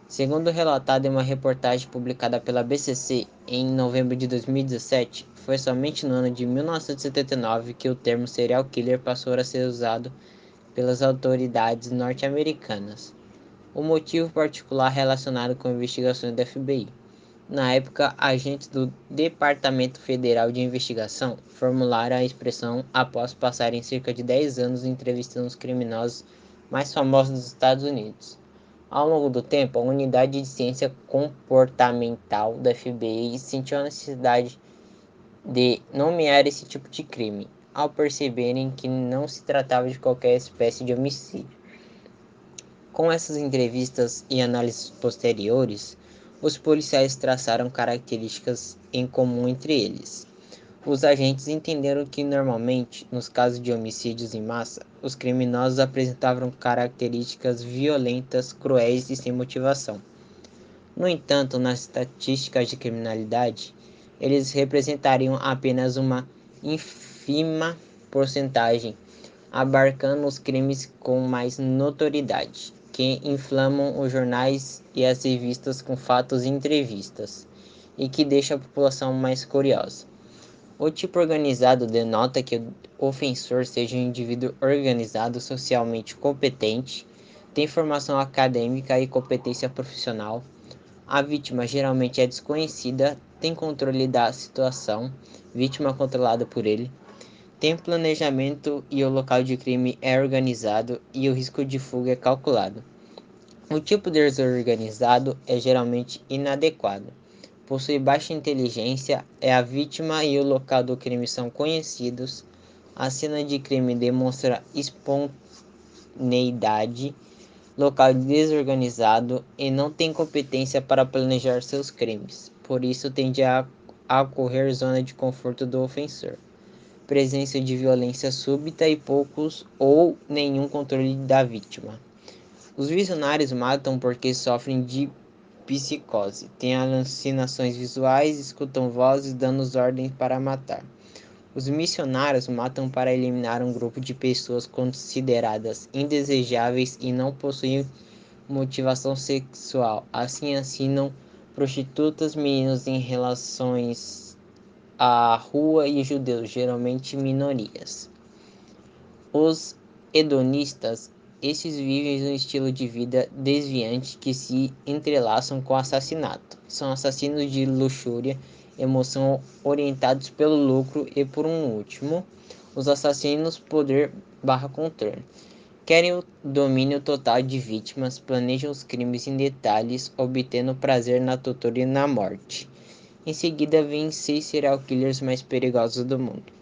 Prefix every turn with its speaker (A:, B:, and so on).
A: Segundo relatado em uma reportagem publicada pela BBC em novembro de 2017, foi somente no ano de 1979 que o termo serial killer passou a ser usado pelas autoridades norte-americanas. O motivo particular relacionado com investigações do FBI. Na época, agentes do Departamento Federal de Investigação formularam a expressão após passarem cerca de 10 anos entrevistando os criminosos mais famosos dos Estados Unidos. Ao longo do tempo, a Unidade de Ciência Comportamental da FBI sentiu a necessidade de nomear esse tipo de crime, ao perceberem que não se tratava de qualquer espécie de homicídio. Com essas entrevistas e análises posteriores, os policiais traçaram características em comum entre eles. Os agentes entenderam que, normalmente, nos casos de homicídios em massa, os criminosos apresentavam características violentas, cruéis e sem motivação. No entanto, nas estatísticas de criminalidade, eles representariam apenas uma ínfima porcentagem, abarcando os crimes com mais notoriedade, que inflamam os jornais e as revistas com fatos e entrevistas, e que deixa a população mais curiosa. O tipo organizado denota que o ofensor seja um indivíduo organizado, socialmente competente, tem formação acadêmica e competência profissional. A vítima geralmente é desconhecida, tem controle da situação, vítima controlada por ele, tem planejamento e o local de crime é organizado e o risco de fuga é calculado. O tipo desorganizado é geralmente inadequado. Possui baixa inteligência, é a vítima e o local do crime são conhecidos. A cena de crime demonstra espontaneidade, local desorganizado e não tem competência para planejar seus crimes. Por isso tende a ocorrer zona de conforto do ofensor. Presença de violência súbita e poucos ou nenhum controle da vítima. Os visionários matam porque sofrem de psicose, têm alucinações visuais, escutam vozes dando ordens para matar. Os missionários matam para eliminar um grupo de pessoas consideradas indesejáveis e não possuem motivação sexual. Assim assinam prostitutas, meninos em relações à rua e judeus, geralmente minorias. Os hedonistas, estes vivem um estilo de vida desviante que se entrelaçam com o assassinato. São assassinos de luxúria, emoção orientados pelo lucro e por um último, os assassinos poder/controle. Querem o domínio total de vítimas, planejam os crimes em detalhes, obtendo prazer na tortura e na morte. Em seguida, vêm 6 serial killers mais perigosos do mundo.